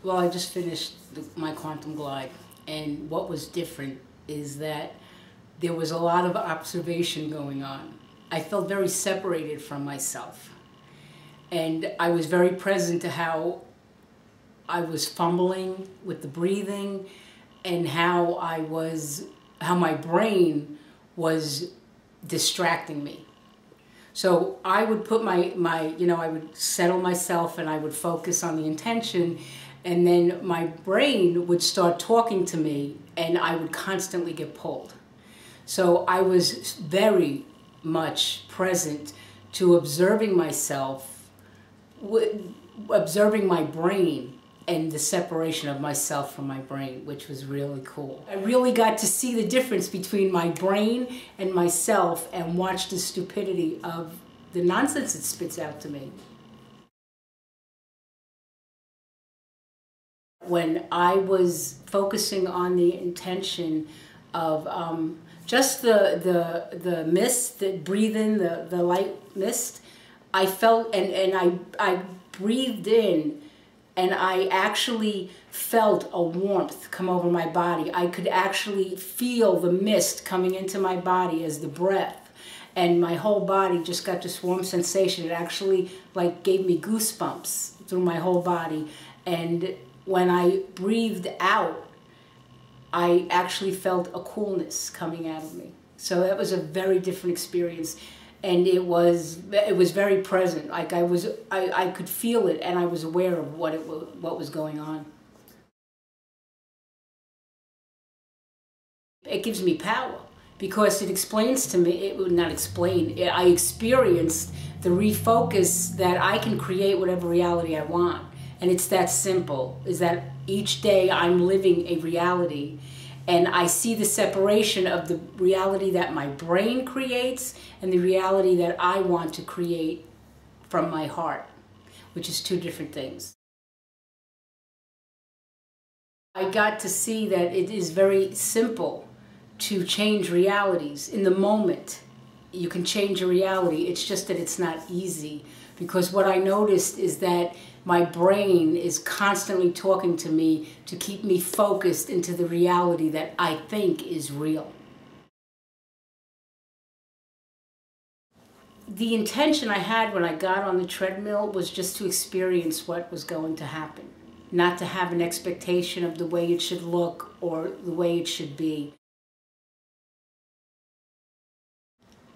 Well, I just finished my quantum glide, and what was different is that there was a lot of observation going on. I felt very separated from myself, and I was very present to how I was fumbling with the breathing and how my brain was distracting me. So I would put I would settle myself and I would focus on the intention, and then my brain would start talking to me and I would constantly get pulled. So I was very much present to observing myself, observing my brain and the separation of myself from my brain, which was really cool. I really got to see the difference between my brain and myself and watch the stupidity of the nonsense it spits out to me. When I was focusing on the intention of just the mist, the breathe in, the light mist, I felt, and I breathed in, and I actually felt a warmth come over my body. I could actually feel the mist coming into my body as the breath, and my whole body just got this warm sensation. It actually like gave me goosebumps through my whole body. And when I breathed out, I actually felt a coolness coming out of me. So that was a very different experience. And it was very present. Like I could feel it, and I was aware of what was going on. It gives me power because it explains to me. It would not explain. I experienced the refocus that I can create whatever reality I want, and it's that simple. Is that each day I'm living a reality. And I see the separation of the reality that my brain creates and the reality that I want to create from my heart, which is two different things. I got to see that it is very simple to change realities in the moment. You can change a reality. It's just that it's not easy, because what I noticed is that my brain is constantly talking to me to keep me focused into the reality that I think is real. The intention I had when I got on the treadmill was just to experience what was going to happen, not to have an expectation of the way it should look or the way it should be.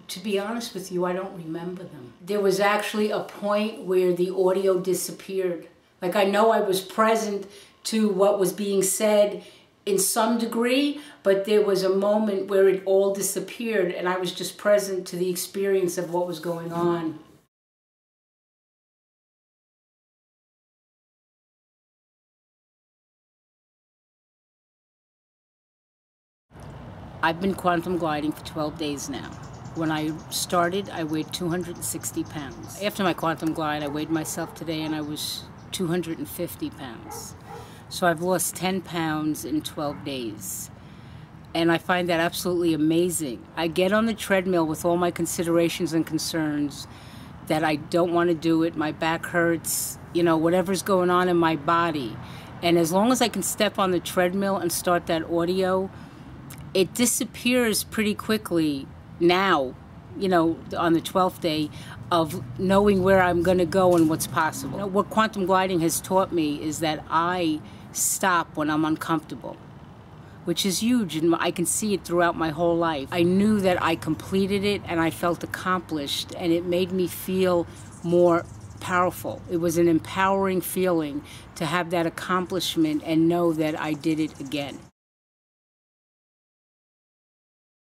To be honest with you, I don't remember them. There was actually a point where the audio disappeared. Like, I know I was present to what was being said in some degree, but there was a moment where it all disappeared and I was just present to the experience of what was going on. I've been quantum gliding for 12 days now. When I started, I weighed 260 pounds. After my quantum glide, I weighed myself today and I was 250 pounds. So I've lost 10 pounds in 12 days. And I find that absolutely amazing. I get on the treadmill with all my considerations and concerns that I don't want to do it, my back hurts, you know, whatever's going on in my body. And as long as I can step on the treadmill and start that audio, it disappears pretty quickly. Now, you know, on the 12th day of knowing where I'm going to go and what's possible. You know, what quantum gliding has taught me is that I stop when I'm uncomfortable, which is huge, and I can see it throughout my whole life. I knew that I completed it and I felt accomplished, and it made me feel more powerful. It was an empowering feeling to have that accomplishment and know that I did it again.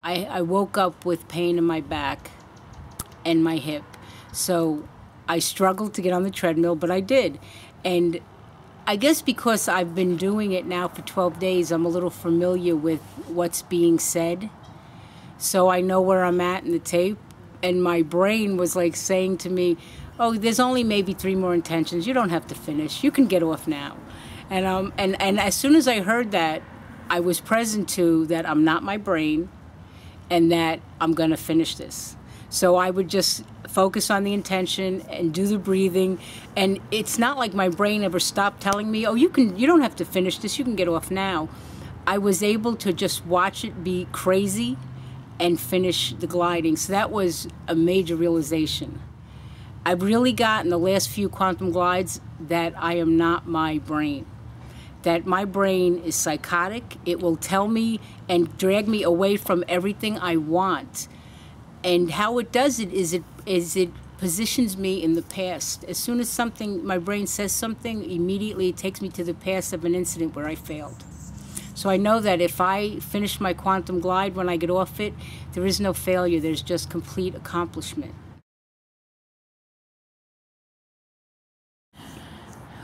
I woke up with pain in my back and my hip, so I struggled to get on the treadmill, but I did. And I guess because I've been doing it now for 12 days, I'm a little familiar with what's being said, so I know where I'm at in the tape. And my brain was like saying to me, oh, there's only maybe 3 more intentions, you don't have to finish, you can get off now. And as soon as I heard that, I was present to that I'm not my brain, and that I'm going to finish this. So I would just focus on the intention and do the breathing. And it's not like my brain ever stopped telling me, oh, you don't have to finish this, you can get off now. I was able to just watch it be crazy and finish the gliding. So that was a major realization. I've really got in the last few quantum glides that I am not my brain. That my brain is psychotic. It will tell me and drag me away from everything I want. And how it does it is it positions me in the past. As soon as my brain says something, immediately it takes me to the past of an incident where I failed. So I know that if I finish my quantum glide when I get off it, there is no failure, there's just complete accomplishment.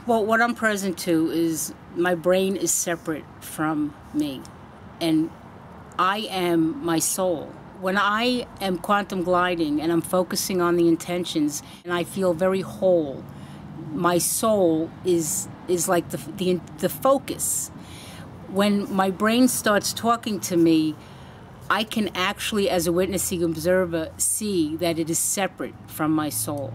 Well, what I'm present to is my brain is separate from me, and I am my soul. When I am quantum gliding and I'm focusing on the intentions and I feel very whole, my soul is like the focus. When my brain starts talking to me, I can actually, as a witnessing observer, see that it is separate from my soul.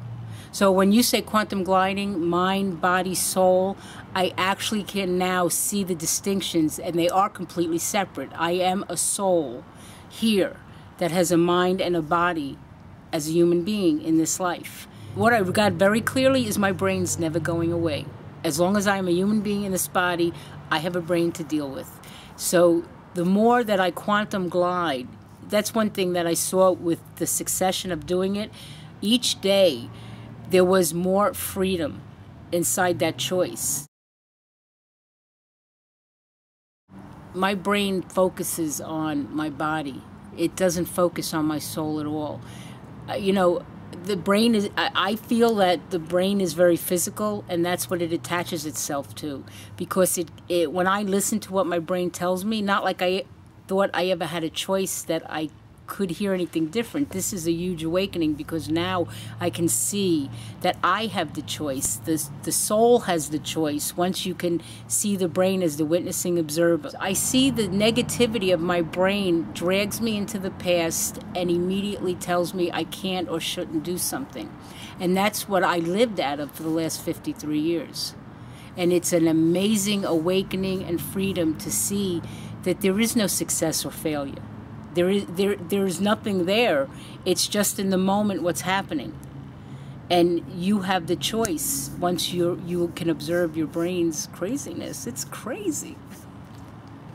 So when you say quantum gliding, mind, body, soul, I actually can now see the distinctions, and they are completely separate. I am a soul here that has a mind and a body as a human being in this life. What I got very clearly is my brain's never going away. As long as I am a human being in this body, I have a brain to deal with. So the more that I quantum glide, that's one thing that I saw with the succession of doing it. Each day, there was more freedom inside that choice. My brain focuses on my body. It doesn't focus on my soul at all. The brain is, I feel that the brain is very physical, and that's what it attaches itself to. Because when I listen to what my brain tells me, not like I thought I ever had a choice that I could hear anything different. This is a huge awakening, because now I can see that I have the choice. The soul has the choice once you can see the brain as the witnessing observer. I see the negativity of my brain drags me into the past and immediately tells me I can't or shouldn't do something. And that's what I lived out of for the last 53 years. And it's an amazing awakening and freedom to see that there is no success or failure. There is nothing there. It's just in the moment what's happening. And you have the choice once you can observe your brain's craziness. It's crazy.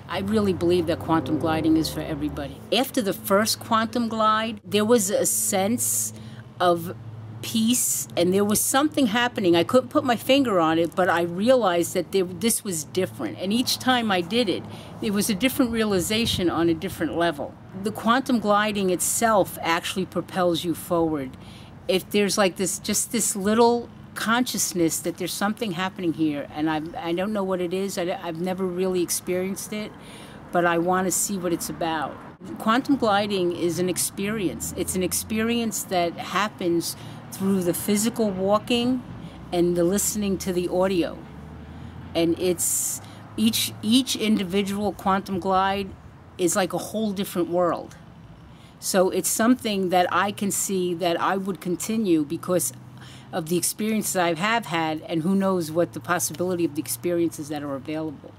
I really believe that quantum gliding is for everybody. After the first quantum glide, there was a sense of peace, and there was something happening. I couldn't put my finger on it, but I realized that this was different. And each time I did it, it was a different realization on a different level. The quantum gliding itself actually propels you forward. If there's like just this little consciousness that there's something happening here, and I don't know what it is. I've never really experienced it, but I want to see what it's about. Quantum gliding is an experience. It's an experience that happens through the physical walking and the listening to the audio. And it's each individual quantum glide is like a whole different world. So it's something that I can see that I would continue because of the experiences I have had, and who knows what the possibility of the experiences that are available.